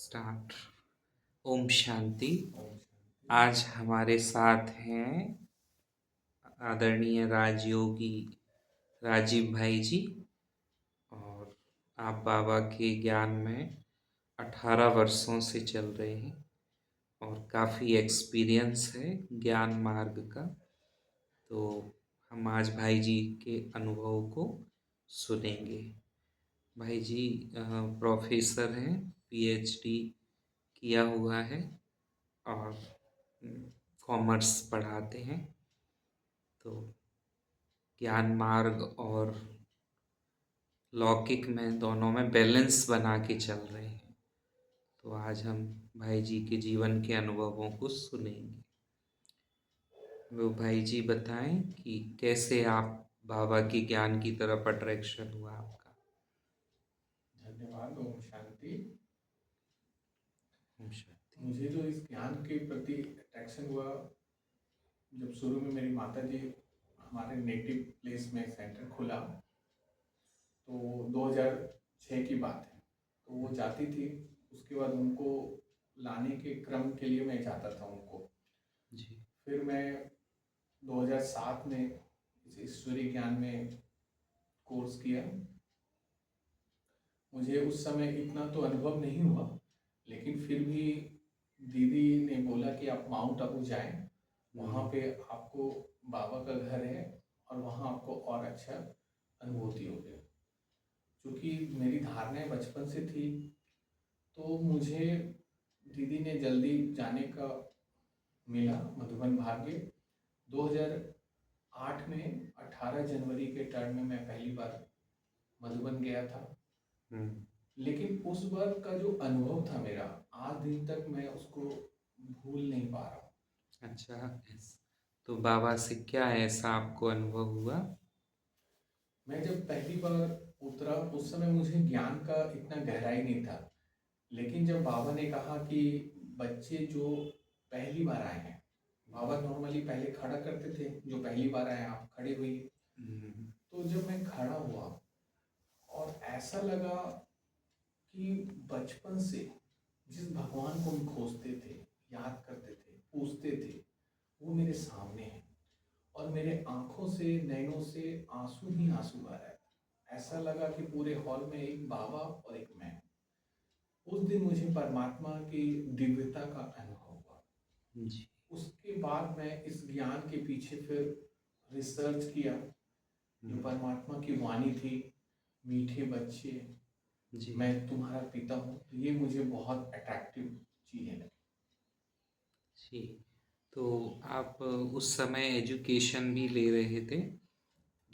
Start. Om Shanti. Om Shanti. आज हमारे साथ हैं आदरणीय राजयोगी राजीव भाई जी। और आप बाबा के ज्ञान में 18 वर्षों से चल रहे हैं और काफ़ी एक्सपीरियंस है ज्ञान मार्ग का। तो हम आज भाई जी के अनुभव को सुनेंगे। भाई जी प्रोफेसर हैं, पीएचडी किया हुआ है और कॉमर्स पढ़ाते हैं। तो ज्ञान मार्ग और लौकिक में दोनों में बैलेंस बना के चल रहे हैं। तो आज हम भाई जी के जीवन के अनुभवों को सुनेंगे। वो भाई जी बताएं कि कैसे आप बाबा के ज्ञान की तरफ अट्रैक्शन हुआ आपका। धन्यवाद। ओम शांति। ओम शांति। मुझे जो इस ज्ञान के प्रति अट्रैक्शन हुआ, जब शुरू में मेरी माता जी हमारे नेटिव प्लेस में सेंटर खुला तो 2006 की बात है। तो वो जाती थी, उसके बाद उनको लाने के क्रम के लिए मैं जाता था उनको। जी। फिर मैं 2007 में इस ईश्वरीय ज्ञान में कोर्स किया। मुझे उस समय इतना तो अनुभव नहीं हुआ, लेकिन फिर भी दीदी ने बोला कि आप माउंट आबू जाएं, वहाँ पे आपको बाबा का घर है और वहाँ आपको और अच्छा अनुभूति होगी। क्योंकि मेरी धारणाएं बचपन से थी, तो मुझे दीदी ने जल्दी जाने का मिला मधुबन भाग्य। 2008 में 18 जनवरी के टर्म में मैं पहली बार मधुबन गया था। लेकिन उस बार का जो अनुभव था मेरा, आज दिन तक मैं उसको भूल नहीं पा रहा हूँ। अच्छा, तो बाबा से क्या ऐसा आपको अनुभव हुआ? मैं जब पहली बार उतरा उस समय मुझे ज्ञान का इतना गहराई नहीं था, लेकिन जब बाबा ने कहा कि बच्चे जो पहली बार आए हैं, बाबा नॉर्मली पहले खड़ा करते थे, जो पहली बार आए आप खड़े हुए। तो जब मैं खड़ा हुआ और ऐसा लगा कि बचपन से जिस भगवान को हम खोजते थे, याद करते थे, पूछते थे, वो मेरे सामने है और मेरे आंखों से, नैनों से आंसू ही आंसू आ रहा है। ऐसा लगा कि पूरे हॉल में एक बाबा और एक मैं। उस दिन मुझे परमात्मा की दिव्यता का अनुभव हुआ। जी। उसके बाद मैं इस ज्ञान के पीछे फिर रिसर्च किया। जो परमात्मा की वाणी थी, मीठे बच्चे, जी। मैं तुम्हारा पिता हूँ, तो ये मुझे बहुत अट्रैक्टिव चीज़ें लगी। जी। तो आप उस समय एजुकेशन भी ले रहे थे,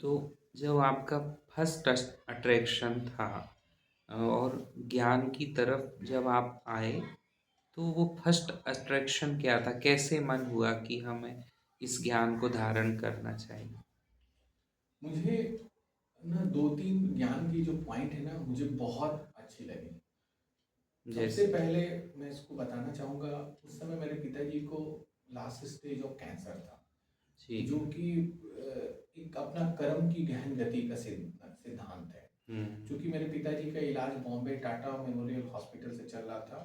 तो जब आपका फर्स्ट अट्रैक्शन था और ज्ञान की तरफ जब आप आए, तो वो फर्स्ट अट्रैक्शन क्या था? कैसे मन हुआ कि हमें इस ज्ञान को धारण करना चाहिए? मुझे ना 2-3 ज्ञान की जो पॉइंट है ना, मुझे बहुत अच्छी लगी। सबसे जैसे? पहले मैं इसको बताना चाहूँगा, उस समय मेरे पिताजी को लास्ट स्टेज ऑफ कैंसर था, जी। जो कि एक अपना कर्म की गहन गति का सिद्धांत है। क्योंकि मेरे पिताजी का इलाज बॉम्बे टाटा मेमोरियल हॉस्पिटल से चल रहा था,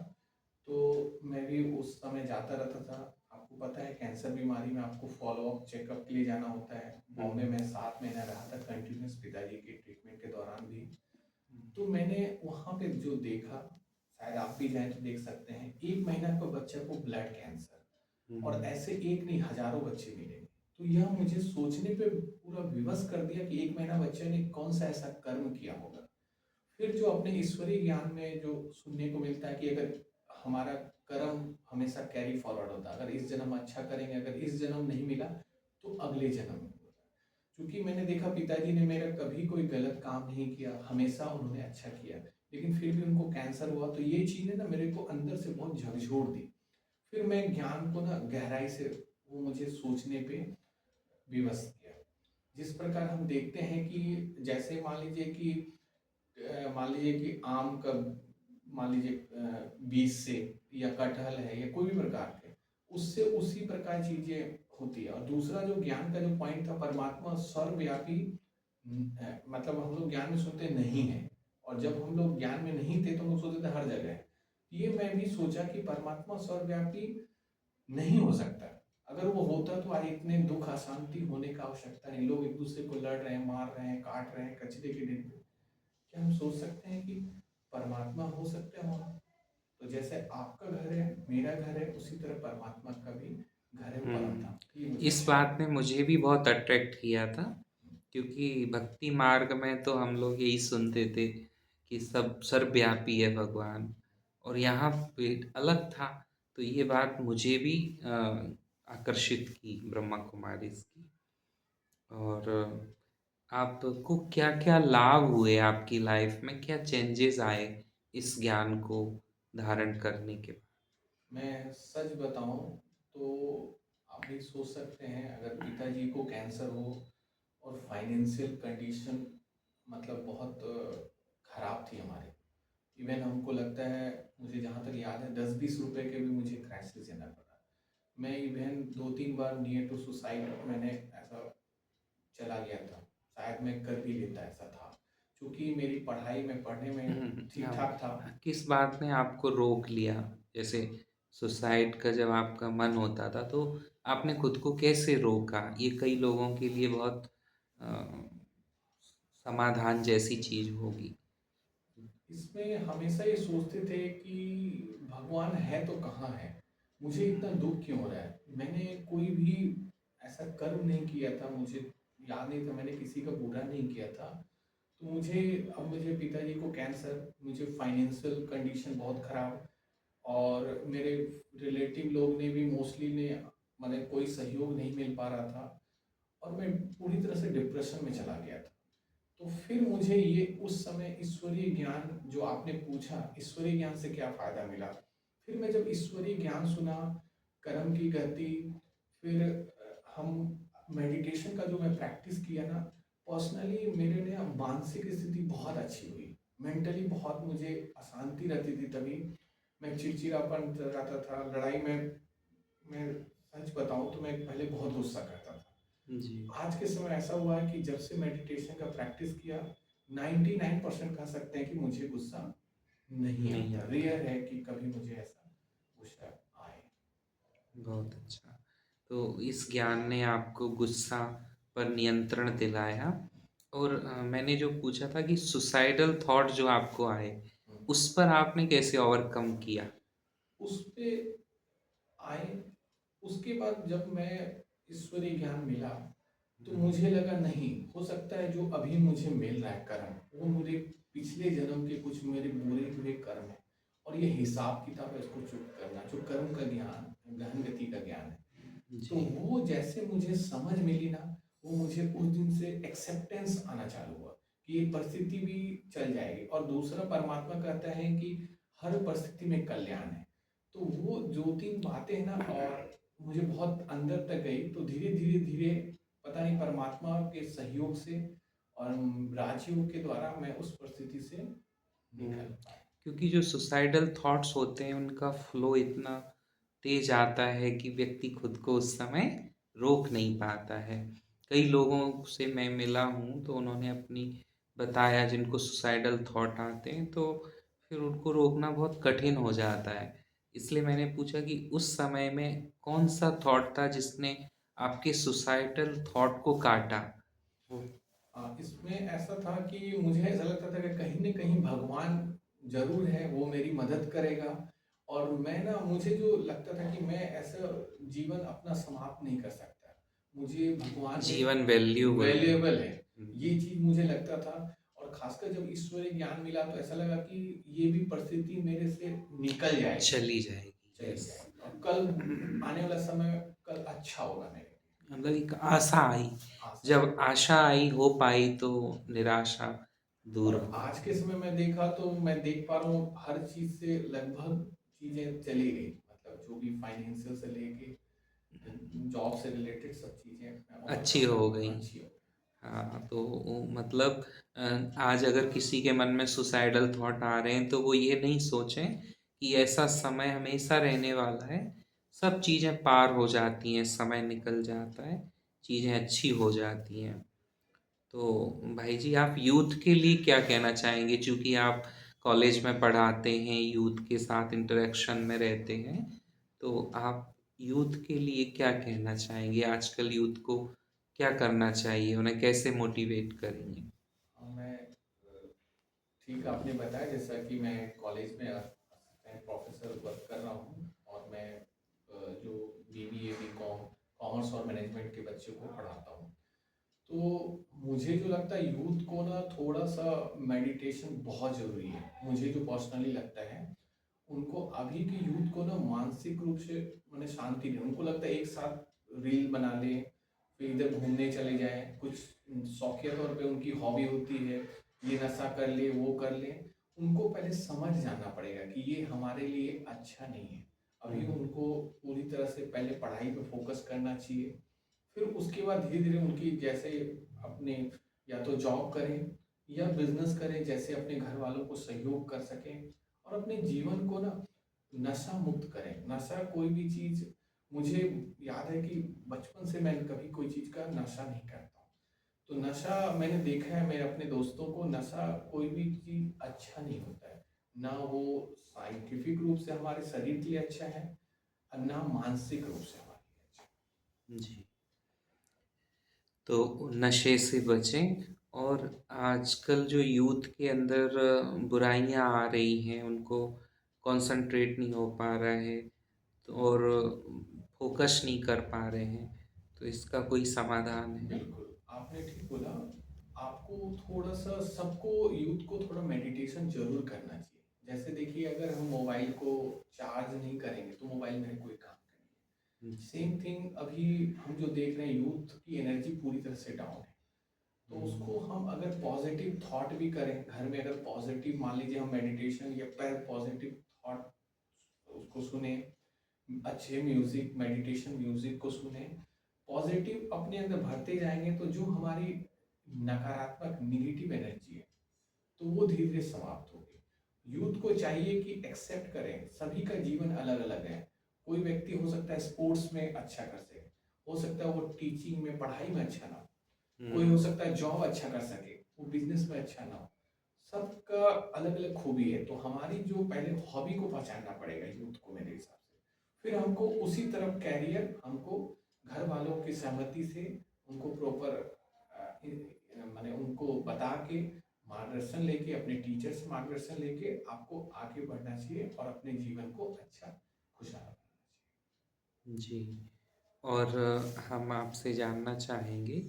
तो मैं भी उस समय जाता रहता था। आपको पता है कैंसर बीमारी में आपको फॉलोअप चेकअप के लिए जाना होता है। बॉम्बे में 7 महीना रहा था कंटिन्यूस पिताजी के ट्रीटमेंट के दौरान भी। तो मैंने वहाँ पे जो देखा, शायद आप भी जाएं तो देख सकते हैं, 1 महीना का बच्चा को ब्लड कैंसर, और ऐसे एक नहीं हजारों बच्चे मिले। तो यह मुझे सोचने पे पूरा विवश कर दिया कि 1 महीना बच्चे ने कौन सा ऐसा कर्म किया होगा। फिर जो अपने ईश्वरीय ज्ञान में जो सुनने को मिलता है कि अगर हमारा कर्म हमेशा कैरी फॉरवर्ड होता है, अगर इस जन्म अच्छा करेंगे, अगर इस जन्म नहीं मिला तो अगले जन्म में होगा। क्योंकि मैंने देखा पिताजी ने मेरा कभी कोई गलत काम नहीं किया, हमेशा उन्होंने अच्छा किया, लेकिन फिर भी उनको कैंसर हुआ। तो ये चीज़ें ना मेरे को अंदर से बहुत झकझोर दी। फिर मैं ज्ञान को ना गहराई से, वो मुझे सोचने पे विवश किया। जिस प्रकार हम देखते हैं कि जैसे मान लीजिए कि आम का, मान लीजिए बीज से, या कटहल है, या कोई भी प्रकार के, उससे उसी प्रकार चीजें होती है। और दूसरा जो ज्ञान का जो पॉइंट था, परमात्मा सर्वव्यापी, मतलब हम लोग ज्ञान में सुनते नहीं है, और जब हम लोग ज्ञान में नहीं थे तो हम लोग सोचते थे हर जगह है। ये मैं भी सोचा कि परमात्मा सर्वव्यापी नहीं हो सकता। अगर वो होता तो आज इतने दुख अशांति होने का आवश्यकता नहीं। लोग एक दूसरे को लड़ रहे हैं, मार रहे हैं, काट रहे हैं कचरे के ढेर पे। क्या हम सोच सकते हैं कि परमात्मा हो सकता है वहाँ? तो जैसे आपका घर है, मेरा घर है, उसी तरह परमात्मा का भी घर है परम धाम। ये मुझे इस बात ने मुझे भी बहुत अट्रैक्ट किया था, क्योंकि भक्ति मार्ग में तो हम लोग यही सुनते थे कि सब सर्वव्यापी है भगवान, और यहाँ पे अलग था। तो ये बात मुझे भी आकर्षित की ब्रह्मा कुमारी की। और आपको क्या क्या लाभ हुए आपकी लाइफ में, क्या चेंजेस आए इस ज्ञान को धारण करने के बाद? मैं सच बताऊं तो आप भी सोच सकते हैं, अगर पिताजी को कैंसर हो और फाइनेंशियल कंडीशन मतलब बहुत खराब थी हमारी। इवन हमको लगता है, मुझे जहाँ तक याद है 10-20 रुपए के भी मुझे क्राइसिस देना पड़ा। मैं इवन 2-3 बार नियर टू सुसाइड मैंने ऐसा चला गया था। शायद मैं कर भी लेता, ऐसा था। क्योंकि मेरी पढ़ाई में पढ़ने में ठीक ठाक था। किस बात ने आपको रोक लिया? जैसे सुसाइड का जब आपका मन होता था, तो आपने खुद को कैसे रोका? ये कई लोगों के लिए बहुत अ, समाधान जैसी चीज होगी। इसमें हमेशा ये सोचते थे कि भगवान है तो कहाँ है, मुझे इतना दुख क्यों हो रहा है। मैंने कोई भी ऐसा कर्म नहीं किया था, मुझे याद नहीं था मैंने किसी का बुरा नहीं किया था। तो मुझे पिताजी को कैंसर, मुझे फाइनेंशियल कंडीशन बहुत ख़राब, और मेरे रिलेटिव लोग ने भी मोस्टली ने मतलब कोई सहयोग नहीं मिल पा रहा था, और मैं पूरी तरह से डिप्रेशन में चला गया था। तो फिर मुझे ये उस समय ईश्वरीय ज्ञान जो आपने पूछा, ईश्वरीय ज्ञान से क्या फ़ायदा मिला। फिर मैं जब ईश्वरीय ज्ञान सुना, कर्म की गति, फिर हम मेडिटेशन का जो मैं प्रैक्टिस किया ना, पर्सनली मेरे लिए मानसिक स्थिति बहुत अच्छी हुई। मेंटली बहुत मुझे अशांति रहती थी तभी। मैं चिड़चिड़ापन रहता था, लड़ाई में मैं सच बताऊं तो मैं पहले बहुत गुस्सा करता था। जी। आज के समय ऐसा हुआ है कि जब से मेडिटेशन का प्रैक्टिस किया, 99% कह सकते हैं कि मुझे गुस्सा नहीं नहीं आता। आता। रेयर है कि कभी मुझे ऐसा गुस्सा आए। बहुत अच्छा। तो इस ज्ञान ने आपको गुस्सा पर नियंत्रण दिलाया। और मैंने जो पूछा था कि सुसाइडल थॉट जो आपको आए, हम्म। उस पर आपने कैसे ओवरकम किया? उस पे आए, उसके बाद जब मैं ईश्वरीय ज्ञान मिला, तो मुझे लगा नहीं हो सकता है जो अभी मुझे मिल रहा है कर्म, वो मेरे पिछले जन्म के कुछ मेरे बुरे हुए कर्म है, और ये हिसाब किताब है इसको चुप करना। जो कर्म का ज्ञान, गहन गति का ज्ञान है, तो जी। वो जैसे मुझे समझ मिली ना, वो मुझे उस दिन से एक्सेप्टेंस आना चालू हुआ कि ये परिस्थिति भी चल जाएगी, और दूसरा परमात्मा कहता है कि हर परिस्थिति में कल्याण है। तो वो 2-3 बातें हैं ना, और मुझे बहुत अंदर तक गई। तो धीरे धीरे धीरे पता नहीं परमात्मा के सहयोग से और राजयोग के द्वारा मैं उस परिस्थिति से निकल पाया। क्योंकि जो सुसाइडल थॉट्स होते हैं उनका फ्लो इतना तेज आता है कि व्यक्ति खुद को उस समय रोक नहीं पाता है। कई लोगों से मैं मिला हूँ तो उन्होंने अपनी बताया जिनको सुसाइडल थॉट आते हैं, तो फिर उनको रोकना बहुत कठिन हो जाता है। इसलिए मैंने पूछा कि उस समय में कौन सा थॉट था जिसने आपके सुसाइडल थॉट को काटा? वो इसमें ऐसा था कि मुझे ऐसा लगता था कि कहीं न कहीं भगवान ज़रूर है, वो मेरी मदद करेगा। और मैं ना, मुझे जो लगता था कि मैं ऐसा जीवन अपना समाप्त नहीं कर सकता। मुझे भगवान एक जीवन वैल्यूबल है। वैल्यूएबल है, ये चीज़ मुझे लगता था। और ख़ासकर जब ईश्वरीय ज्ञान मिला तो ऐसा लगा कि ये भी परिस्थिति मेरे से निकल जाएगी, चली जाएगी। चली यस। जाएगी, और कल आने वाला समय कल अच्छा होगा मेरे लिए। मतलब एक आशा आई। आशा। जब आशा आई, हो पाई, तो निराशा दूर और हो आज के गई। समय में देखा तो मैं देख पा रहा हूँ हर चीज़ से लगभग चीज़ें चली गई। मतलब जो भी फाइनेंशियल से लेके जॉब से रिलेटेड सब चीज़ें मैं अच्छी ओवरकम हो कर गई। अच्छी हो हाँ, तो मतलब अ, आज अगर किसी के मन में सुसाइडल थॉट आ रहे हैं तो वो ये नहीं सोचें कि ऐसा समय हमेशा रहने वाला है। सब चीज़ें पार हो जाती हैं, समय निकल जाता है, चीज़ें अच्छी हो जाती हैं। तो भाई जी, आप यूथ के लिए क्या कहना चाहेंगे? चूँकि आप कॉलेज में पढ़ाते हैं, यूथ के साथ इंटरेक्शन में रहते हैं, तो आप यूथ के लिए क्या कहना चाहेंगे? आजकल यूथ को क्या करना चाहिए? उन्हें कैसे मोटिवेट करेंगे? हाँ, ठीक आपने बताया, जैसा कि मैं कॉलेज में असिस्टेंट प्रोफेसर वर्क कर रहा हूँ, और मैं जो बीबीए, बीकॉम, कॉमर्स और मैनेजमेंट के बच्चों को पढ़ाता हूँ। तो मुझे जो लगता है, यूथ को ना थोड़ा सा मेडिटेशन बहुत ज़रूरी है। मुझे जो पर्सनली लगता है, उनको अभी की यूथ को ना मानसिक रूप से मैंने शांति नहीं, उनको लगता है एक साथ रील बना लें, फिर इधर घूमने चले जाएं, कुछ शौकिया तौर पे उनकी हॉबी होती है, ये नशा कर ले, वो कर ले। उनको पहले समझ जाना पड़ेगा कि ये हमारे लिए अच्छा नहीं है। अभी उनको पूरी तरह से पहले पढ़ाई पे फोकस करना चाहिए, फिर उसके बाद धीरे धीरे उनकी जैसे अपने या तो जॉब करें या बिजनेस करें, जैसे अपने घर वालों को सहयोग कर सकें, और अपने जीवन को ना नशा मुक्त करें। नशा कोई भी चीज़, मुझे याद है कि बचपन से मैं कभी कोई चीज़ का नशा नहीं करता हूँ। तो नशा मैंने देखा है मेरे अपने दोस्तों को, नशा कोई भी चीज़ अच्छा नहीं होता है। ना वो साइंटिफिक रूप से हमारे शरीर के लिए अच्छा है, और ना मानसिक रूप से हमारे लिए अच्छा है। जी। तो नशे से बचें, और आजकल जो यूथ के अंदर बुराइयां आ रही हैं, उनको कंसंट्रेट नहीं हो पा रहा है, तो और फोकस नहीं कर पा रहे हैं, तो इसका कोई समाधान है? बिल्कुल, आपने ठीक बोला। आपको थोड़ा-सा, सबको, यूथ को थोड़ा मेडिटेशन ज़रूर करना चाहिए। जैसे देखिए, अगर हम मोबाइल को चार्ज नहीं करेंगे तो मोबाइल में कोई काम करेंगे। जी। सेम थिंग अभी हम जो देख रहे हैं, यूथ की एनर्जी पूरी तरह से डाउन है। तो उसको हम अगर पॉजिटिव थॉट भी करें, घर में अगर पॉजिटिव, मान लीजिए हम मेडिटेशन या फिर पॉजिटिव थॉट उसको सुने, अच्छे म्यूजिक, मेडिटेशन म्यूजिक को सुने, पॉजिटिव अपने अंदर भरते जाएंगे, तो जो हमारी नकारात्मक निगेटिव एनर्जी है, तो वो धीरे धीरे समाप्त होगी। यूथ को चाहिए कि एक्सेप्ट करें, सभी का जीवन अलग अलग है। कोई व्यक्ति हो सकता है स्पोर्ट्स में अच्छा कर सके, हो सकता है वो टीचिंग में, पढ़ाई में अच्छा ना हो, कोई हो सकता है जॉब अच्छा कर सके, वो बिजनेस में अच्छा ना हो। सबका अलग अलग खूबी है। तो हमारी जो पहले हॉबी को पहचानना पड़ेगा यूथ को, मेरे हिसाब से। फिर हमको उसी तरफ कैरियर, हमको घर वालों की सहमति से उनको प्रॉपर माने उनको बता के, मार्गदर्शन लेके, अपने टीचर से मार्गदर्शन लेके आपको आगे बढ़ना चाहिए, और अपने जीवन को अच्छा खुशहाल बनाना जी। और हम आपसे जानना चाहेंगे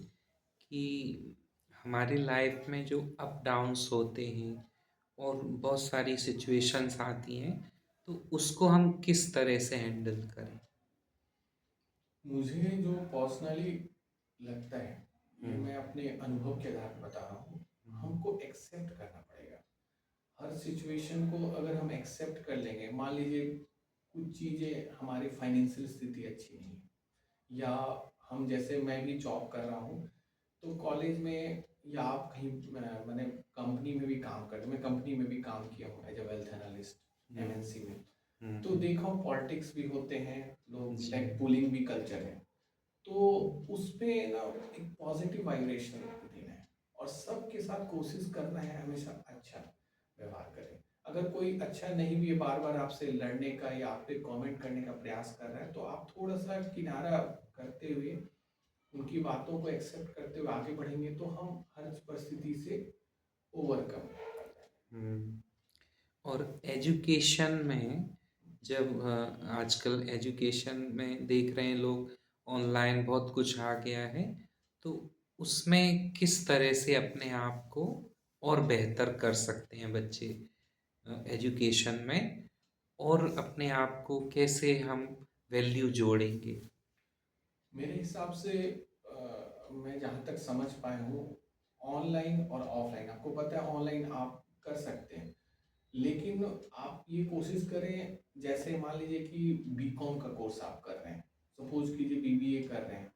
कि हमारी लाइफ में जो अप डाउन्स होते हैं और बहुत सारी सिचुएशंस आती हैं, तो उसको हम किस तरह से हैंडल करें? चाहिए। मुझे जो पर्सनली लगता है, ये हम्म। मैं अपने अनुभव के आधार पर बता रहा हूँ, हमको एक्सेप्ट करना पड़ेगा। हर सिचुएशन को अगर हम एक्सेप्ट कर लेंगे, मान लीजिए कुछ चीज़ें, हमारी फाइनेंशियल स्थिति अच्छी नहीं है, या हम, जैसे मैं भी जॉब कर रहा हूँ, तो कॉलेज में या आप कहीं मैंने कंपनी में भी काम कर, मैं कंपनी में भी काम किया हूँ as a wealth analyst MNC में। तो देखा हूँ पॉलिटिक्स भी होते हैं, लोग जी। लाइक पुलिंग भी कल्चर है। तो उसपे ना एक पॉजिटिव वाइब्रेशन देना है, और सबके साथ कोशिश करना है हमेशा अच्छा व्यवहार करें। अगर कोई अच्छा नहीं भी है, बार बार आपसे लड़ने का या आप पे कमेंट करने का प्रयास कर रहा है, तो आप थोड़ा सा किनारा करते हुए, उनकी बातों को एक्सेप्ट करते हुए आगे बढ़ेंगे, तो हम हर परिस्थिति से ओवरकम कर जाएंगे। हम्म। और एजुकेशन में, जब आजकल एजुकेशन में देख रहे हैं लोग, ऑनलाइन बहुत कुछ आ गया है, तो उसमें किस तरह से अपने आप को और बेहतर कर सकते हैं बच्चे एजुकेशन में, और अपने आप को कैसे हम वैल्यू जोड़ेंगे? मेरे हिसाब से मैं जहाँ तक समझ पाया हूँ, ऑनलाइन और ऑफलाइन, आपको पता है ऑनलाइन आप कर सकते हैं, लेकिन आप ये कोशिश करें, जैसे मान लीजिए कि बीकॉम का कोर्स आप कर रहे हैं, सपोज कीजिए बीबीए कर रहे हैं,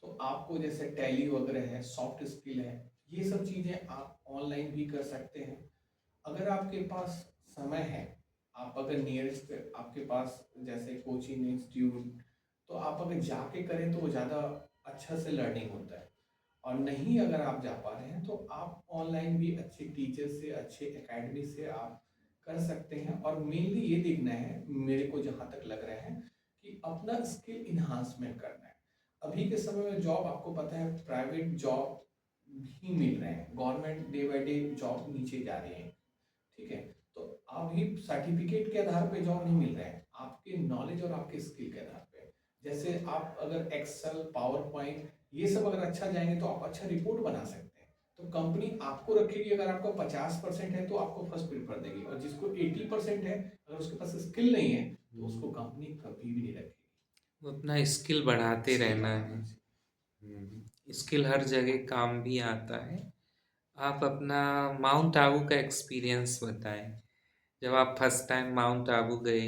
तो आपको जैसे टैली वगैरह है, सॉफ्ट स्किल है, ये सब चीज़ें आप ऑनलाइन भी कर सकते हैं। अगर आपके पास समय है, आप अगर नियरेस्ट आपके पास जैसे कोचिंग इंस्टीट्यूट, तो आप अगर जाके करें तो वो ज़्यादा अच्छा से लर्निंग होता है। और नहीं अगर आप जा पा रहे हैं, तो आप ऑनलाइन भी अच्छे टीचर से, अच्छे एकेडमी से आप कर सकते हैं, और मेनली ये देखना है, मेरे को जहाँ तक लग रहा है, कि अपना स्किल इन्हांसमेंट करना है। अभी के समय में जॉब, आपको पता है, प्राइवेट जॉब भी मिल रहे हैं, government day by day job नीचे जा रही है, ठीक है। तो अभी सर्टिफिकेट के आधार पे जॉब नहीं मिल रहा है, आपके नॉलेज और आपके स्किल के आधार पे। जैसे आप अगर एक्सेल, पावर पॉइंट, ये सब अगर अच्छा जाएंगे तो आप अच्छा रिपोर्ट बना सकते हैं, तो कंपनी आपको रखेगी। अगर आपका 50% है तो आपको फर्स्ट प्रेफर देगी, और जिसको 80% है, अगर उसके पास स्किल नहीं है, तो उसको कंपनी कभी भी नहीं रखेगी। वो अपना स्किल बढ़ाते स्किल रहना है। बढ़ाना। स्किल हर जगह काम भी आता है। आप अपना माउंट आबू का एक्सपीरियंस बताएं। जब आप फर्स्ट टाइम माउंट आबू गए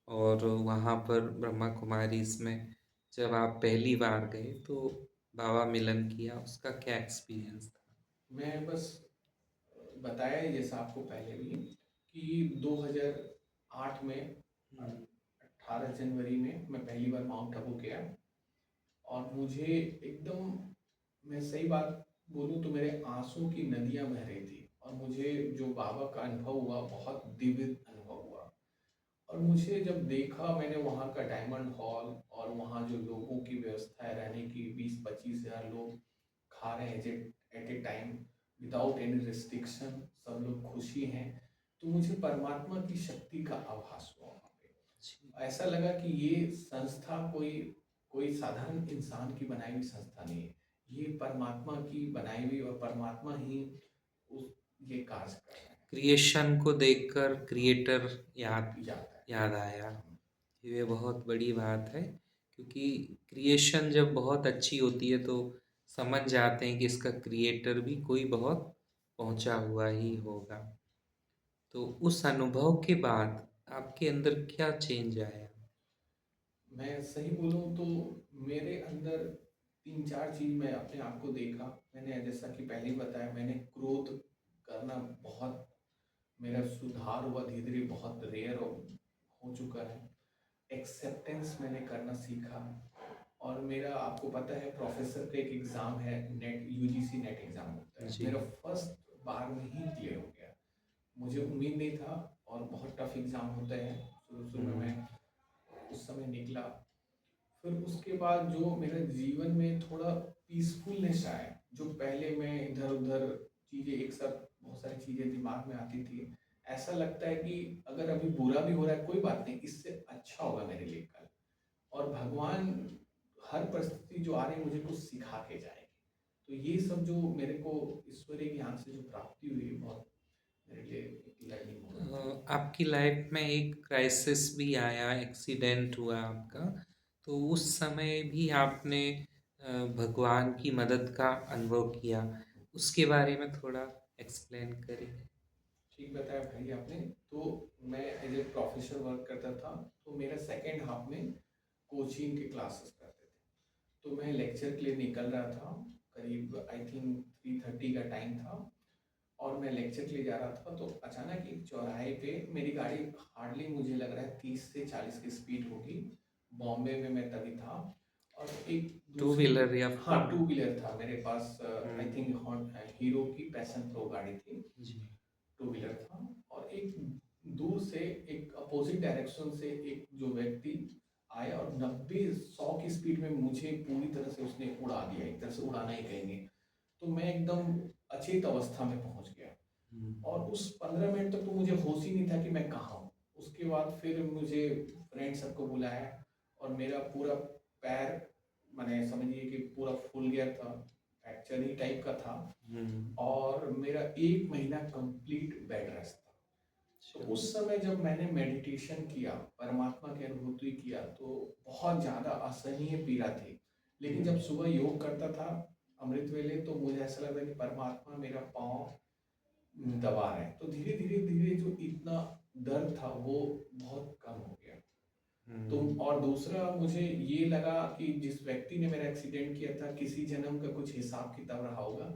और वहाँ पर ब्रह्मा कुमारी इसमें जब आप पहली बार गए तो बाबा मिलन किया, उसका क्या एक्सपीरियंस था? मैं बस बताया ही जैसा आपको पहले भी, कि 2008 में, 18 जनवरी में मैं पहली बार माउंट आबू गया, और मुझे एकदम, मैं सही बात बोलूँ तो मेरे आंसू की नदियाँ बह रही थी, और मुझे जो बाबा का अनुभव हुआ, बहुत दिव्य अनुभव हुआ। और मुझे जब देखा मैंने वहाँ का डायमंड हॉल, और वहाँ जो लोगों की व्यवस्था है रहने की, 20-25 हज़ार लोग खा रहे हैं at a time, without any restriction, सब लोग खुशी हैं, तो मुझे परमात्मा की शक्ति का आभास हुआ वहाँ जी। पे। ऐसा लगा कि ये संस्था कोई कोई साधारण इंसान की बनाई हुई संस्था नहीं है, ये परमात्मा की बनाई हुई, और परमात्मा ही उस ये कार्य कर रहे हैं। क्रिएशन को देखकर क्रिएटर याद याद याद आया। है। ये बहुत बड़ी बात है, क्योंकि क्रिएशन जब बहुत अच्छी होती है तो समझ जाते हैं कि इसका क्रिएटर भी कोई बहुत पहुंचा हुआ ही होगा। तो उस अनुभव के बाद आपके अंदर क्या चेंज आया? मैं सही बोलूँ तो मेरे अंदर 3-4 चीज़ मैं अपने आप को देखा। मैंने, जैसा कि पहले ही बताया, मैंने क्रोध करना बहुत, मेरा सुधार हुआ धीरे-धीरे, बहुत रेयर हो चुका है। एक्सेप्टेंस मैंने करना सीखा, और मेरा, आपको पता है, प्रोफ़ेसर का एक एग्ज़ाम है, नेट, यूजीसी नेट एग्ज़ाम होता है। जी। मेरा फर्स्ट बार में ही क्लियर हो गया। मुझे उम्मीद नहीं था, और बहुत टफ एग्ज़ाम होता है। शुरू-शुरू में मैं उस समय निकला। फिर उसके बाद जो मेरे जीवन में थोड़ा पीसफुलनेस आया, जो पहले मैं इधर-उधर चीज़ें एक साथ, बहुत सारी चीज़ें दिमाग में आती थी। ऐसा लगता है कि अगर अभी बुरा भी हो रहा है, कोई बात नहीं, इससे अच्छा होगा मेरे लिए कल। और भगवान हर परिस्थिति जो आ रही है मुझे कुछ सिखा के जाएगी। तो ये सब जो मेरे को ईश्वरीय ज्ञान से जो प्राप्ति हुई, बहुत मेरे लिए एक लर्निंग मोमेंट थी। आपकी लाइफ में एक क्राइसिस भी आया, एक्सीडेंट हुआ आपका, तो उस समय भी आपने भगवान की मदद का अनुभव किया, उसके बारे में थोड़ा एक्सप्लेन करें। ठीक बताया भाई आपने। तो मैं एज ए प्रोफेसर वर्क करता था, तो मेरा सेकेंड हाफ में कोचिंग के क्लासेस करते थे। तो मैं लेक्चर के लिए निकल रहा था, करीब आई थिंक 3:30 का टाइम था, और मैं लेक्चर के लिए जा रहा था। तो अचानक एक चौराहे पे मेरी गाड़ी, हार्डली मुझे लग रहा है 30 से 40 की स्पीड होगी, बॉम्बे में मैं तभी था। और एक टू दूसरी, व्हीलर या हाँ, फोर? टू व्हीलर था मेरे पास, आई हम्म, थिंक हीरो की पैशन प्रो गाड़ी थी, जी। टू व्हीलर था। और एक दूर से, एक अपोजिट डायरेक्शन से एक जो व्यक्ति आया, और 90-100 की स्पीड में मुझे पूरी तरह से उसने उड़ा दिया, एक तरह से उड़ाना ही कहेंगे। तो मैं एकदम अचेत अवस्था में पहुंच गया, और उस 15 मिनट तक तो मुझे होश ही नहीं था कि मैं कहाँ हूँ। उसके बाद फिर मुझे फ्रेंड सबको बुलाया, और मेरा पूरा पैर, मैंने समझिए कि पूरा फूल गया था, फ्रैक्चर ही टाइप का था। और मेरा 1 महीना कंप्लीट बेड रेस्ट था। तो उस समय जब मैंने मेडिटेशन किया, परमात्मा की अनुभूति किया, तो बहुत ज़्यादा असहनीय पीड़ा थी। लेकिन जब सुबह योग करता था अमृत वेले, तो मुझे ऐसा लगता कि परमात्मा मेरा पाँव दबा रहे हैं। तो धीरे धीरे धीरे जो इतना दर्द था वो बहुत कम हो गया। तो और दूसरा मुझे ये लगा कि जिस व्यक्ति ने मेरा एक्सीडेंट किया था, किसी जन्म का कुछ हिसाब किताब रहा होगा।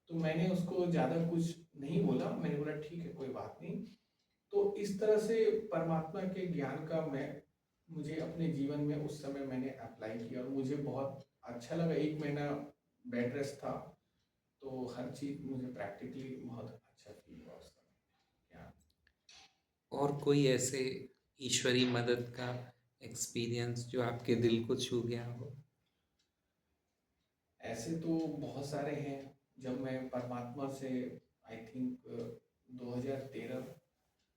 तो मैंने उसको ज़्यादा कुछ नहीं बोला, मैंने बोला ठीक है, कोई बात नहीं। तो इस तरह से परमात्मा के ज्ञान का मैं, मुझे अपने जीवन में उस समय मैंने अप्लाई किया, और मुझे बहुत अच्छा लगा। 1 महीना बेड रेस्ट था, तो हर चीज़ मुझे प्रैक्टिकली बहुत अच्छा फील हुआ उस समय। क्या और कोई ऐसे ईश्वरी मदद का एक्सपीरियंस जो आपके दिल को छू गया हो? ऐसे तो बहुत सारे हैं। जब मैं परमात्मा से आई थिंक 2013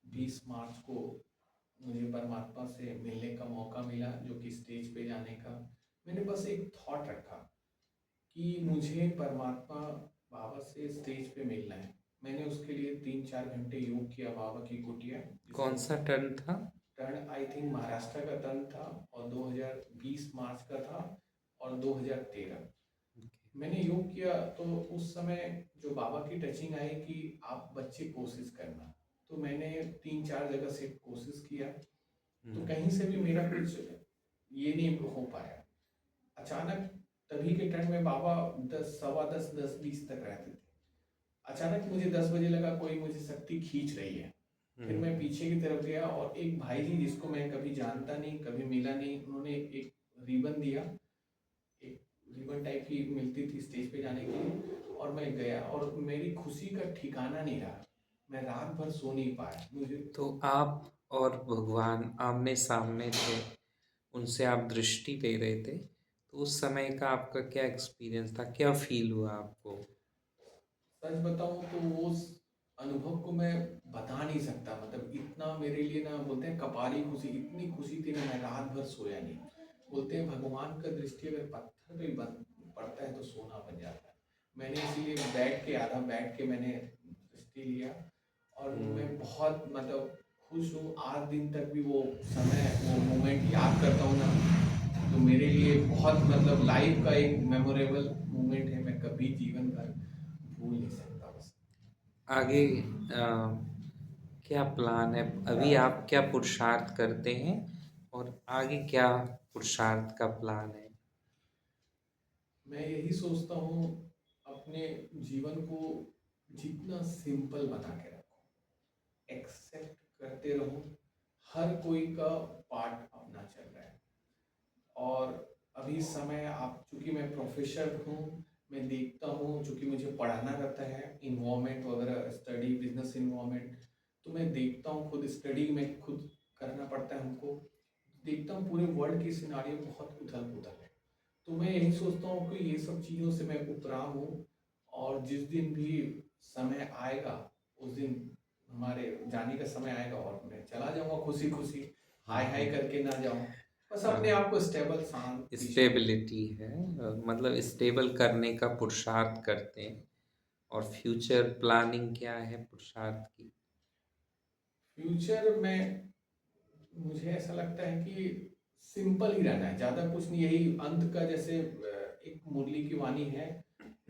20 मार्च को मुझे परमात्मा से मिलने का मौका मिला, जो कि स्टेज पे जाने का। मैंने बस एक थॉट रखा कि मुझे परमात्मा बाबा से स्टेज पे मिलना है। मैंने उसके लिए 3-4 घंटे योग किया बाबा की कुटिया। कौन सा टर्न था? टर्न आई थिंक महाराष्ट्र का टर्न था और 2020 मार्च का था और 2013 मैंने योग किया। तो उस समय जो बाबा की टचिंग आई कि आप बच्चे कोशिश करना, तो मैंने 3-4 जगह से कोशिश किया, तो कहीं से भी मेरा कुछ ये नहीं हो पाया। अचानक तभी के टाइम में बाबा 10 सवा 10 10-20 तक रहते थे। अचानक मुझे 10 बजे लगा कोई मुझे शक्ति खींच रही है। फिर मैं पीछे की तरफ गया और एक भाई जी जिसको मैं कभी जानता नहीं, कभी मिला नहीं, उन्होंने एक रिबन दिया। एक रिबन टाइप की मिलती थी स्टेज पे जाने के लिए, और मैं गया और मेरी खुशी का ठिकाना नहीं रहा। मैं रात भर सो नहीं पाया। मुझे तो आप और भगवान आमने सामने थे, उनसे आप दृष्टि दे रहे थे, तो उस समय का आपका क्या एक्सपीरियंस था, क्या फील हुआ आपको? सच बताऊं तो वो अनुभव को मैं बता नहीं सकता। मतलब इतना मेरे लिए ना, बोलते हैं कपाली खुशी, इतनी खुशी थी ना, मैं रात भर सोया नहीं। बोलते हैं भगवान का दृष्टि अगर पत्थर पे बन पड़ता है तो सोना बन जाता है। मैंने इसीलिए बैठ के, आधा बैठ के मैंने दृष्टि लिया और मैं बहुत मतलब खुश हूँ। आज दिन तक भी वो समय, वो मोमेंट याद करता हूँ ना, तो मेरे लिए बहुत मतलब लाइफ का एक मेमोरेबल मोमेंट है। मैं कभी जीवन भर भूल नहीं सकता बस। आगे क्या प्लान है? अभी आप क्या पुरुषार्थ करते हैं और आगे क्या पुरुषार्थ का प्लान है? मैं यही सोचता हूँ, अपने जीवन को जितना सिंपल बना के रखो, एक्सेप्ट करते रहो। हर कोई का पार्ट अपना चल रहा है। और अभी समय, आप चूंकि मैं प्रोफेसर हूँ, मैं देखता हूँ, चूंकि मुझे पढ़ाना रहता है इन्वायरमेंट वगैरह, स्टडी बिजनेस इन्वायरमेंट, तो मैं देखता हूँ, खुद स्टडी में खुद करना पड़ता है हमको। देखता हूँ पूरे वर्ल्ड की सिनारियो बहुत उथल पुथल है। तो मैं यही सोचता हूँ कि ये सब चीज़ों से मैं उपराम हूँ, और जिस दिन भी समय आएगा, उस दिन हमारे जाने का समय आएगा और मैं चला जाऊँगा खुशी खुशी, हाय हाय करके ना जाऊँ। बस अपने आप को स्टेबल, शांत, पीसफुल। स्टेबिलिटी है, मतलब स्टेबल करने का पुरुषार्थ करते हैं। और फ्यूचर प्लानिंग क्या है पुरुषार्थ की? फ्यूचर में मुझे ऐसा लगता है कि सिंपल ही रहना है, ज़्यादा कुछ नहीं। यही अंत का, जैसे एक मुरली की वाणी है,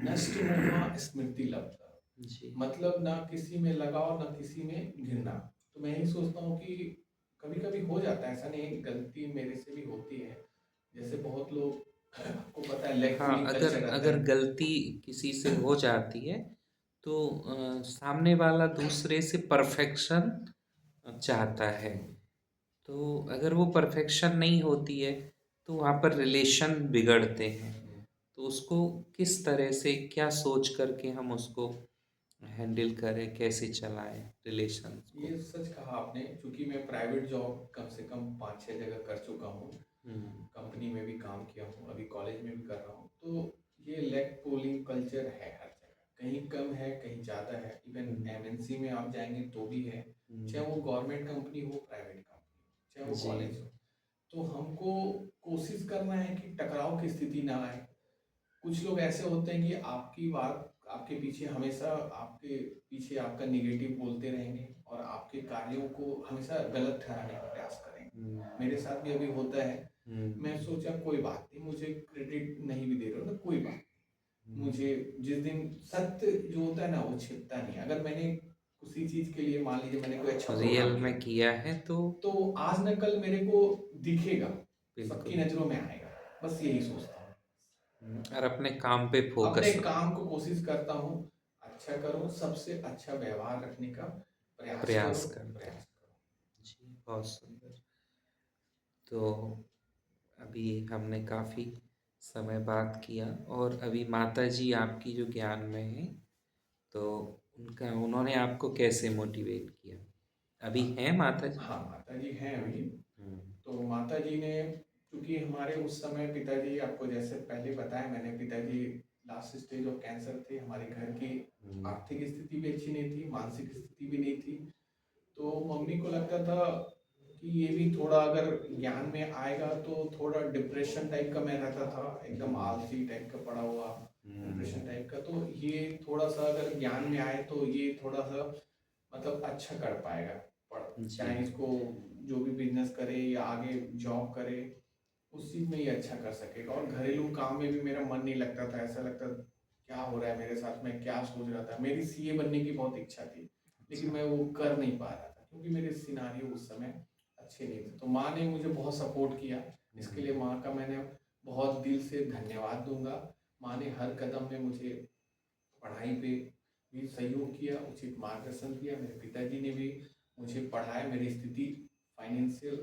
नष्ट मोहा स्मृति लब्धा। जी। मतलब ना किसी में लगाव, ना किसी में घृणा। तो मैं यही सोचता हूँ कि कभी कभी हो जाता है, ऐसा नहीं है, गलती मेरे से भी होती है। जैसे बहुत लोग, आपको पता है, लेग हाँ, पुलिंग अगर कल्चर रहता अगर है। गलती किसी से हो जाती है तो सामने वाला दूसरे से परफेक्शन चाहता है। तो अगर वो परफेक्शन नहीं होती है तो वहाँ पर रिलेशन बिगड़ते हैं। तो उसको किस तरह से, क्या सोच करके हम उसको हैंडल करें, कैसे चलाएं रिलेशंस को? ये सच कहा आपने, क्योंकि मैं प्राइवेट जॉब कम से कम 5-6 जगह कर चुका हूँ। हम्म। कंपनी में भी काम किया हूँ, अभी कॉलेज में भी कर रहा हूँ। तो ये लेग पुलिंग कल्चर है हर जगह, कहीं कम है, कहीं ज़्यादा है। इवन एमएनसी में आप जाएंगे तो भी है, चाहे वो गवर्नमेंट कंपनी हो, प्राइवेट कंपनी हो, चाहे वो जी। कॉलेज हो। तो हमको कोशिश करना है कि टकराव की स्थिति ना आए। कुछ लोग ऐसे होते हैं कि आपकी बात, आपके पीछे हमेशा, आपके पीछे आपका निगेटिव बोलते रहेंगे और आपके कार्यों को हमेशा गलत ठहराने का प्रयास करेंगे। मेरे साथ भी अभी होता है। मैं सोचा कोई बात नहीं, मुझे क्रेडिट नहीं भी दे रहे हो ना, कोई बात नहीं। मुझे जिस दिन सत्य जो होता है ना, वो छिपता नहीं। अगर मैंने किसी चीज के लिए, मान लीजिए मैंने कोई अच्छा रियल प्रोग्राम किया, में किया है तो आज न कल मेरे को दिखेगा, सबकी बिल्कुल। नजरों में आएगा। बस यही सोचता हूँ। और अपने काम पे अपने फोकस काम को कोशिश करता हूँ अच्छा करो, सबसे अच्छा व्यवहार रखने का प्रयास करो, प्रयास करते हैं। प्रयास करो। जी, बहुत सुंदर। तो अभी हमने काफ़ी समय बात किया और अभी माता जी आपकी जो ज्ञान में है, तो उनका, उन्होंने आपको कैसे मोटिवेट किया अभी हैं माता जी? हाँ, माता जी हैं अभी। हम्म। तो माता जी ने, क्योंकि हमारे उस समय पिताजी, आपको जैसे पहले बताया मैंने, पिताजी लास्ट स्टेज ऑफ कैंसर थे। हमारे घर की आर्थिक स्थिति भी अच्छी नहीं थी, मानसिक स्थिति भी नहीं थी। तो मम्मी को लगता था कि ये भी थोड़ा अगर ज्ञान में आएगा तो थोड़ा डिप्रेशन टाइप का मैं रहता था, एकदम आलसी टाइप का पड़ा हुआ, डिप्रेशन टाइप का। तो ये थोड़ा सा अगर ज्ञान में आए तो ये थोड़ा सा मतलब अच्छा कर पाएगा, जी। चाहे इसको जो भी बिजनेस करे या आगे जॉब करे, उस चीज़ में ये अच्छा कर सकेगा। और घरेलू काम में भी मेरा मन नहीं लगता था, ऐसा लगता क्या हो रहा है मेरे साथ, मैं क्या सोच रहा था। मेरी सीए बनने की बहुत इच्छा थी, लेकिन अच्छा। मैं वो कर नहीं पा रहा था क्योंकि मेरे सिनारियो उस समय अच्छे नहीं थे। तो माँ ने मुझे बहुत सपोर्ट किया, इसके लिए माँ का मैंने बहुत दिल से धन्यवाद दूंगा। माँ ने हर कदम में मुझे पढ़ाई पे भी सहयोग किया, उचित मार्गदर्शन किया। मेरे पिताजी ने भी मुझे पढ़ाया। मेरी स्थिति फाइनेंशियल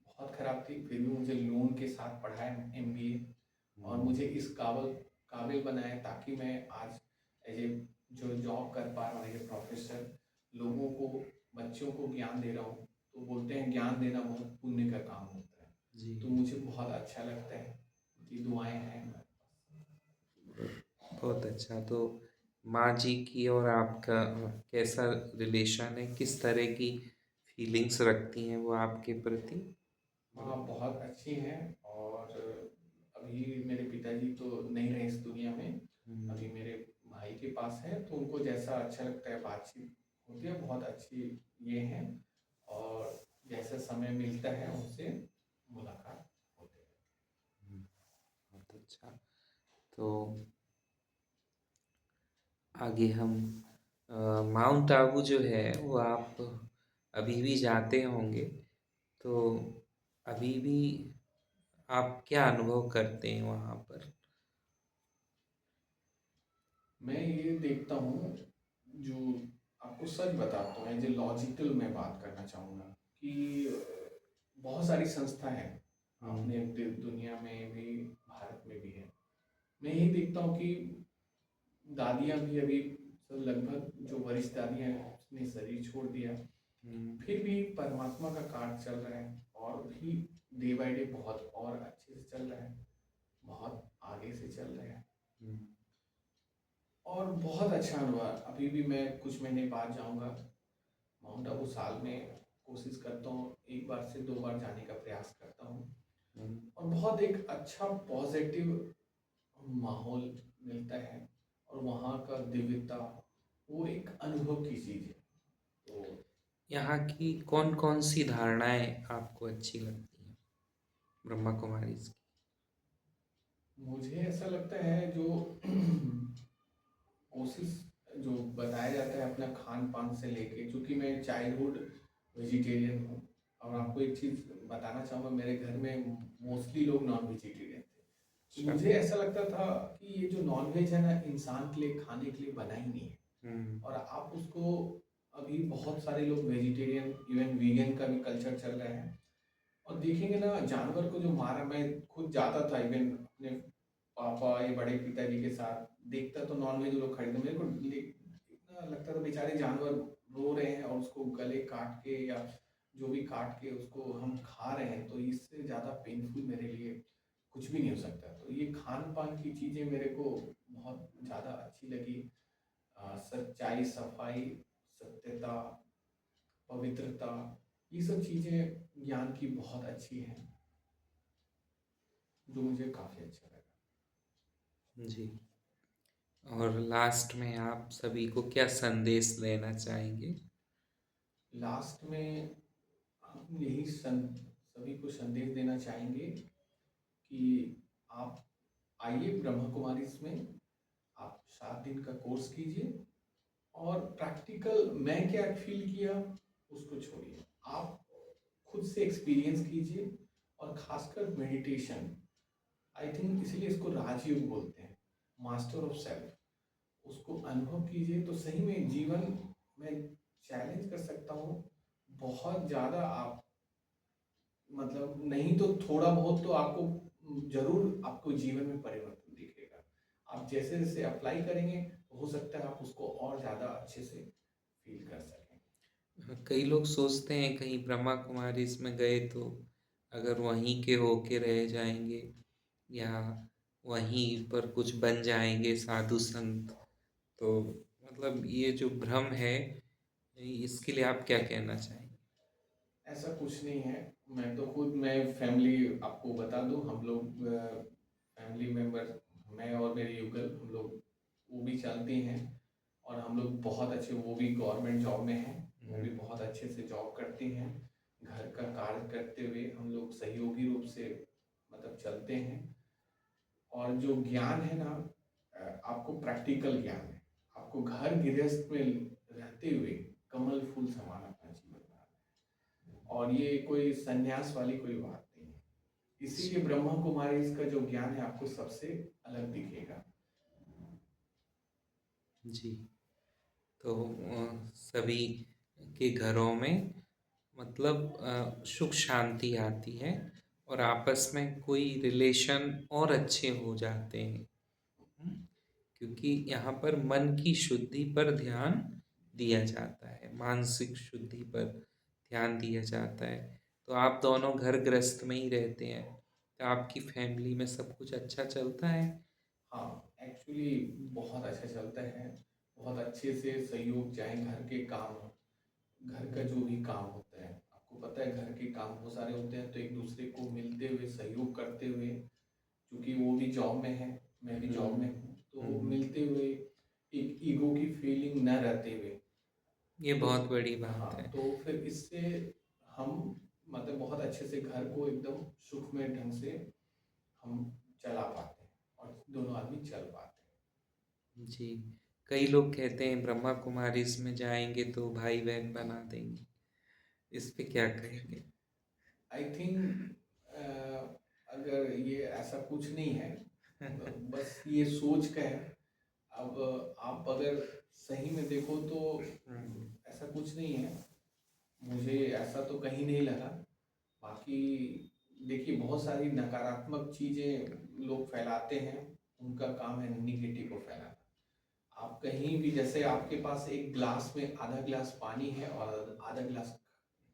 बहुत ख़राब थी, फिर भी मुझे लोन के साथ पढ़ाया एमबीए, और मुझे इस काबिल बनाया ताकि मैं आज एज ए जो जॉब कर पा रहा हूँ, एज ए प्रोफेसर, लोगों को, बच्चों को ज्ञान दे रहा हूँ। तो बोलते हैं ज्ञान देना बहुत पुण्य का काम होता है। जी। तो मुझे बहुत अच्छा लगता है कि दुआएं हैं। बहुत अच्छा। तो माँ जी की और आपका कैसा रिलेशन है? किस तरह की फीलिंग्स रखती हैं वो आपके प्रति? माँ बहुत अच्छी हैं, और अभी मेरे पिताजी तो नहीं रहे इस दुनिया में, अभी मेरे भाई के पास है। तो उनको जैसा अच्छा लगता है बातचीत होती है, बहुत अच्छी ये हैं। और जैसा समय मिलता है उनसे मुलाकात होती है। बहुत अच्छा। तो आगे हम माउंट आबू जो है वो आप अभी भी जाते होंगे, तो अभी भी आप क्या अनुभव करते हैं वहाँ पर? मैं ये देखता हूँ, जो आपको सच बताता हूँ, एज ए लॉजिकल मैं बात करना चाहूँगा कि बहुत सारी संस्था है अपने दुनिया में भी, भारत में भी है। मैं यही देखता हूँ कि दादियाँ भी अभी सब लगभग, जो वरिष्ठ दादियाँ हैं उसने शरीर छोड़ दिया, फिर भी परमात्मा का कार्य चल रहा है, और भी डे बाय डे बहुत और अच्छे से चल रहा है, बहुत आगे से चल रहा है, और बहुत अच्छा अनुभव। अभी भी मैं कुछ महीने बाद जाऊंगा माउंट आबू, साल में कोशिश करता हूँ 1 बार से 2 बार जाने का प्रयास करता हूँ, और बहुत एक अच्छा पॉजिटिव माहौल मिलता है, और वहाँ का दिव्यता वो एक अनुभव की चीज़ है। तो यहाँ की कौन कौन सी धारणाएं आपको अच्छी लगती हैं ब्रह्मा कुमारी की? मुझे ऐसा लगता है जो कोशिश जो बताया जाता है अपना खान पान से लेके, क्योंकि मैं चाइल्डहुड वेजिटेरियन हूँ। और आपको एक चीज़ बताना चाहूँगा, मेरे घर में मोस्टली लोग नॉन वेजिटेरियन थे। तो अच्छा। मुझे ऐसा लगता था कि ये जो नॉन वेज है ना, इंसान के लिए खाने के लिए बना ही नहीं है। और आप उसको, अभी बहुत सारे लोग वेजिटेरियन, इवन वीगन का भी कल्चर चल रहा है। और देखेंगे ना, जानवर को जो मारा, मैं खुद जाता था इवन अपने पापा या बड़े पिताजी के साथ, देखता तो नॉनवेज लोग खरीदते, मेरे को इतना लगता था बेचारे जानवर रो रहे हैं और उसको गले काट के या जो भी काट के उसको हम खा रहे हैं, तो इससे ज़्यादा पेनफुल मेरे लिए कुछ भी नहीं हो सकता। तो ये खान पान की चीज़ें मेरे को बहुत ज़्यादा अच्छी लगी। सच्चाई, सफाई, सत्यता, पवित्रता, ये सब चीज़ें ज्ञान की बहुत अच्छी हैं, जो मुझे काफ़ी अच्छा लगा। जी। और लास्ट में आप सभी को क्या संदेश देना चाहेंगे? लास्ट में हम यही सभी को संदेश देना चाहेंगे कि आप आइए ब्रह्मा कुमारी में, आप 7 दिन का कोर्स कीजिए, और प्रैक्टिकल मैं क्या फील किया उसको छोड़िए, आप खुद से एक्सपीरियंस कीजिए। और खासकर मेडिटेशन, आई थिंक इसलिए इसको राजयोग बोलते हैं, मास्टर ऑफ सेल्फ, उसको अनुभव कीजिए तो सही में जीवन में चैलेंज कर सकता हूँ बहुत ज़्यादा। आप मतलब नहीं तो थोड़ा बहुत तो आपको जरूर आपको जीवन में परिवर्तन दिखेगा। आप जैसे जैसे अप्लाई करेंगे, हो सकता है आप उसको और ज़्यादा अच्छे से फील कर सकें। कई लोग सोचते हैं कहीं ब्रह्मा कुमारी इसमें गए तो अगर वहीं के होके रह जाएंगे या वहीं पर कुछ बन जाएंगे साधु संत, तो मतलब ये जो भ्रम है इसके लिए आप क्या कहना चाहेंगे? ऐसा कुछ नहीं है। मैं फैमिली आपको बता दूं, हम लोग फैमिली मेंबर, मैं और मेरे युगल, हम लोग वो भी चलते हैं और हम लोग बहुत अच्छे, वो भी गवर्नमेंट जॉब में हैं, वो भी बहुत अच्छे से जॉब करते हैं। घर का कार्य करते हुए हम लोग सहयोगी रूप से मतलब चलते हैं। और जो ज्ञान है ना, आपको प्रैक्टिकल ज्ञान है। आपको घर गृहस्थ में रहते हुए कमल फूल समान अपना जीवन बनाना है, और ये कोई संन्यास वाली कोई बात नहीं है। इसीलिए ब्रह्मा कुमारी इसका जो ज्ञान है आपको सबसे अलग दिखेगा। जी। तो सभी के घरों में मतलब सुख शांति आती है और आपस में कोई रिलेशन और अच्छे हो जाते हैं। हम्म, क्योंकि यहाँ पर मन की शुद्धि पर ध्यान दिया जाता है, मानसिक शुद्धि पर ध्यान दिया जाता है। तो आप दोनों घर गृहस्थ में ही रहते हैं, तो आपकी फैमिली में सब कुछ अच्छा चलता है? हाँ, एक्चुअली बहुत अच्छा चलता है। बहुत अच्छे से सहयोग चाहे घर के काम हो, घर का जो भी काम होता है, आपको पता है घर के काम बहुत सारे होते हैं, तो एक दूसरे को मिलते हुए सहयोग करते हुए, क्योंकि वो भी जॉब में है, मैं भी जॉब में हूँ, तो मिलते हुए एक ईगो की फीलिंग न रहते हुए, ये तो बहुत बड़ी बात हाँ, है। तो फिर इससे हम मतलब बहुत अच्छे से घर को एकदम सुखमय ढंग से हम चला पाते हैं और दोनों आदमी चल पाते जी। कई लोग कहते हैं ब्रह्मा कुमारी इसमें जाएंगे तो भाई बहन बना देंगे, इस पे क्या कहेंगे? हैं। आई थिंक अगर ये ऐसा कुछ नहीं है, बस ये सोच का है। अब आप अगर सही में देखो तो ऐसा कुछ नहीं है, मुझे ऐसा तो कहीं नहीं लगा। बाकी देखिए, बहुत सारी नकारात्मक चीज़ें लोग फैलाते हैं, उनका काम है निगेटिव को फैलाना। आप कहीं भी, जैसे आपके पास एक ग्लास में आधा ग्लास पानी है और आधा ग्लास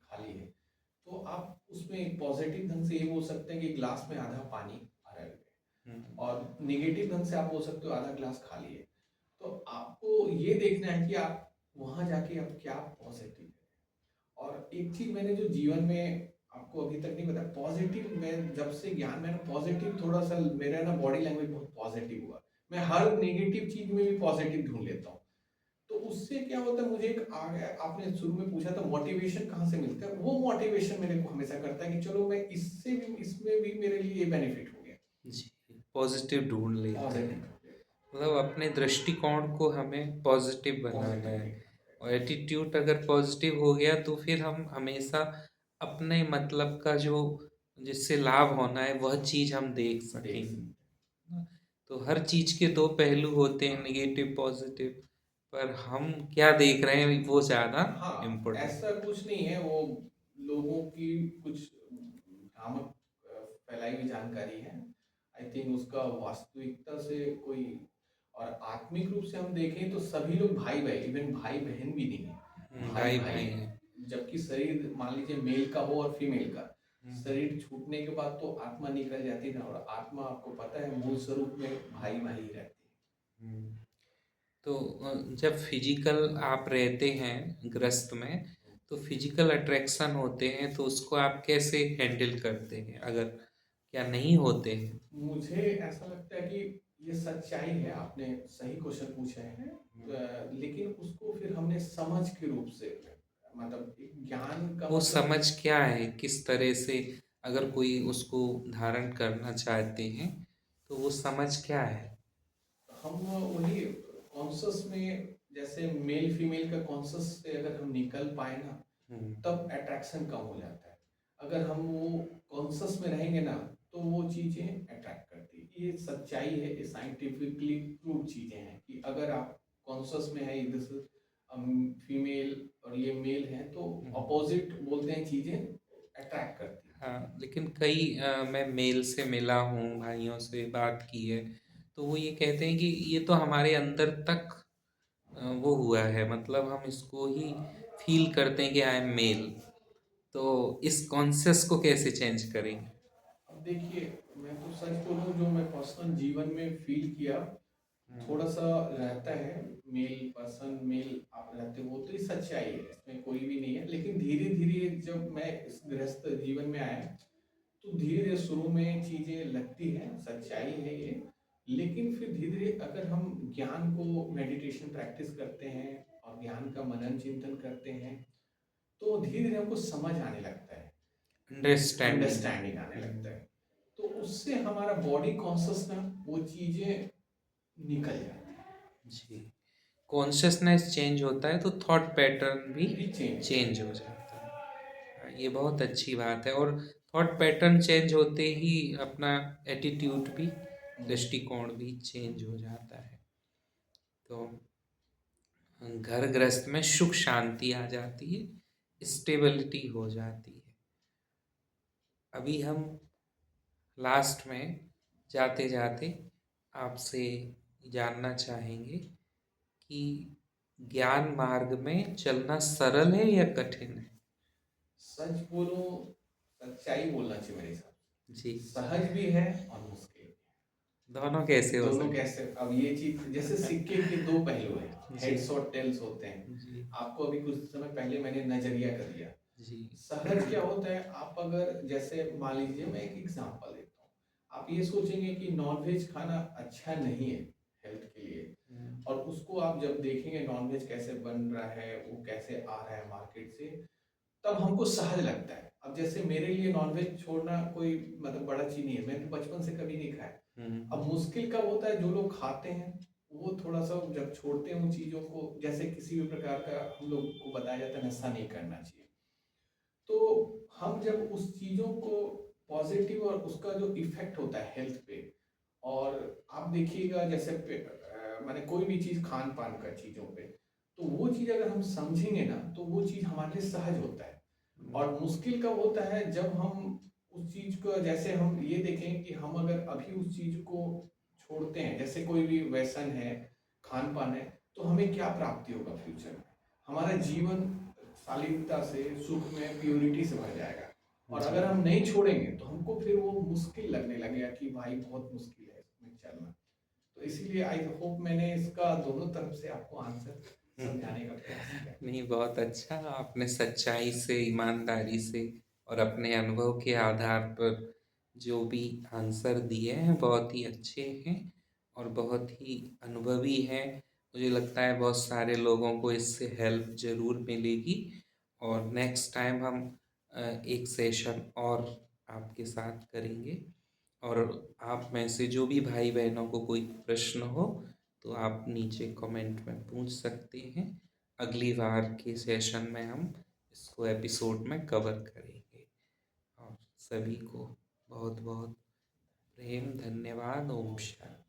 खाली है, तो आप उसमें एक पॉजिटिव ढंग से ये बोल सकते हैं कि ग्लास में आधा पानी भरा हुआ है, और नेगेटिव ढंग से आप बोल सकते हो आधा ग्लास खाली है। तो आपको ये देखना है कि आप वहां जाके आप क्या पॉजिटिव है। और एक चीज मैंने जो जीवन में आपको अभी तक नहीं बताया, पॉजिटिव, मैं जब से ज्ञान में ना पॉजिटिव थोड़ा सा मेरा ना बॉडी लैंग्वेज बहुत पॉजिटिव हुआ। मैं हर नेगेटिव चीज में भी पॉजिटिव ढूंढ लेता हूँ। तो उससे क्या होता है, मुझे एक आ गया, आपने शुरू में पूछा था मोटिवेशन कहाँ से मिलता है, वो मोटिवेशन मेरे को हमेशा करता है कि चलो मैं इससे भी, इसमें भी मेरे लिए ये बेनिफिट हो गया। जी, पॉजिटिव ढूंढ लेते हैं। पॉजिटिव हो गया। मतलब अपने दृष्टिकोण को हमें पॉजिटिव बनाना पॉजिटिव है, देखना और पड़ेगा। एटीट्यूड अगर पॉजिटिव हो गया तो फिर हम हमेशा अपने मतलब का जो जिससे लाभ होना है वह चीज़ हम देख देख सकेंगे सकते ना। तो हर चीज़ के दो पहलू होते हैं। हैं, हाँ, निगेटिव पॉजिटिव, पर हम क्या देख रहे हैं वो ज़्यादा हाँ, इम्पोर्टेंट ऐसा है। कुछ नहीं है, वो लोगों की कुछ भ्रामक फैलाई हुई जानकारी है। आई थिंक उसका वास्तविकता से कोई, और आत्मिक रूप से हम देखें तो सभी लोग भाई भाई, इवन भाई बहन भी नहीं है, भाई भाई भाई भाई है। हैं। जबकि शरीर मान लीजिए मेल का हो और फीमेल का, हम्म, शरीर छूटने के बाद तो आत्मा निकल जाती है ना, और आत्मा आपको पता है मूल स्वरूप में भाई भाई रहती है। हम्म। तो जब फिजिकल आप रहते हैं ग्रस्त में, तो फिजिकल अट्रैक्शन होते हैं तो उसको आप कैसे हैंडल करते हैं, अगर क्या नहीं होते हैं? मुझे ऐसा लगता है कि ये सच्चाई है, आपने सही क्वेश्चन पूछे हैं। लेकिन उसको फिर हमने समझ के रूप से, मतलब एक ज्ञान का वो मतलब, समझ क्या है, किस तरह से अगर कोई उसको धारण करना चाहते हैं तो वो समझ क्या है? हम वही कॉन्शस में, जैसे मेल फीमेल का कॉन्शस से अगर हम निकल पाए ना, हम्म, तब अट्रैक्शन कम हो जाता है। अगर हम वो कॉन्शस में रहेंगे ना, तो वो चीज़ें अट्रैक्ट करती है। ये सच्चाई है, ये साइंटिफिकली प्रूव चीज़ें हैं कि अगर आप कॉन्शस में है, इधर से फीमेल और ये मेल है, तो हम्म। अपोजिट बोलते हैं, चीज़ें अट्रैक्ट करती हैं। हाँ, लेकिन कई मैं मेल से मिला हूँ, भाइयों से बात की है, तो वो ये कहते हैं कि ये तो हमारे अंदर तक वो हुआ है, मतलब हम इसको ही फील करते हैं कि आई एम मेल, तो इस कॉन्शियस को कैसे चेंज करेंगे? अब देखिए, मैं तो सच बोलूँ, जो मैं पर्सनल जीवन में फील किया, थोड़ा सा रहता है, मेल पर्सन मेल आप रहते हो, तो ये सच्चाई है, इसमें कोई भी नहीं है। लेकिन धीरे धीरे जब मैं इस गृहस्थ जीवन में आया, तो धीरे धीरे शुरू में चीजें लगती हैं, सच्चाई है ये। लेकिन फिर धीरे धीरे अगर हम ज्ञान को, मेडिटेशन प्रैक्टिस करते हैं और ज्ञान का मनन चिंतन करते हैं, तो धीरे धीरे हमको समझ आने लगता है, अंडरस्टैंडिंग आने लगता है। तो उससे हमारा बॉडी कॉन्शियस ना, वो चीजें निकल जाती हैं। जी, कॉन्शियसनेस चेंज होता है तो थॉट पैटर्न भी भी चेंज चेंज हो जाता है। ये बहुत अच्छी बात है। और थॉट पैटर्न चेंज होते ही अपना एटीट्यूड भी, दृष्टिकोण भी चेंज हो जाता है। तो घर गृहस्थ में सुख शांति आ जाती है, स्टेबिलिटी हो जाती है। अभी हम लास्ट में जाते जाते आपसे जानना चाहेंगे कि ज्ञान मार्ग में चलना सरल है या कठिन है? सच बोलो, सच्चाई बोलना चाहिए मेरे हिसाब से। जी, सहज भी है और मुश्किल भी दोनों कैसे है। हो दोनों सकते कैसे, अब ये चीज जैसे सिक्के के दो पहलू हैं, हैं? जी, हेड्स और टेल्स होते हैं। जी, आपको अभी कुछ समय पहले मैंने नजरिया कर दिया। जी, सहज क्या होता है, आप अगर जैसे मान लीजिए, मैं एक एग्जांपल देता हूँ, आप ये सोचेंगे कि नॉनवेज खाना अच्छा नहीं है हेल्थ के लिए, और उसको आप जब देखेंगे नॉनवेज कैसे बन रहा है, वो कैसे आ रहा है मार्केट से, तब हमको सहज लगता है। अब जैसे मेरे लिए नॉनवेज छोड़ना कोई मतलब बड़ा चीज नहीं है, मैंने तो बचपन से कभी नहीं खाया। अब मुश्किल कब होता है, जो लोग खाते हैं वो थोड़ा सा जब छोड़ते हैं उन चीजों को, जैसे किसी भी प्रकार का हम लोग को बताया जाता है नशा नहीं करना चाहिए, तो हम जब उस चीजों को पॉजिटिव और उसका जो इफेक्ट होता है हेल्थ पे, और आप देखिएगा जैसे माने कोई भी चीज खान पान का चीजों पे, तो वो चीज अगर हम समझेंगे ना, तो वो चीज हमारे लिए सहज होता है। और मुश्किल कब होता है, जब हम उस चीज को, जैसे हम ये देखें कि हम अगर अभी उस चीज को छोड़ते हैं, जैसे कोई भी व्यसन है, खान पान है, तो हमें क्या प्राप्ति होगा फ्यूचर में, हमारा जीवन शालीनता से, सुख में, प्योरिटी से भर जाएगा। और जी, अगर हम नहीं छोड़ेंगे, तो हमको फिर वो मुश्किल लगने लगेगा कि भाई बहुत मुश्किल है इसमें चलना। तो इसीलिए आई होप मैंने इसका दोनों तरफ से आपको आंसर समझाने का प्रयास किया। नहीं, बहुत अच्छा। आपने सच्चाई से, ईमानदारी से और अपने अनुभव के आधार पर जो भी आंसर दिए हैं बहुत ही अच्छे हैं और बहुत ही अनुभवी हैं। मुझे लगता है बहुत सारे लोगों को इससे हेल्प ज़रूर मिलेगी। और नेक्स्ट टाइम हम एक सेशन और आपके साथ करेंगे। और आप में से जो भी भाई बहनों को कोई प्रश्न हो तो आप नीचे कमेंट में पूछ सकते हैं। अगली बार के सेशन में हम इसको एपिसोड में कवर करेंगे। और सभी को बहुत बहुत प्रेम, धन्यवाद। ओम शांति।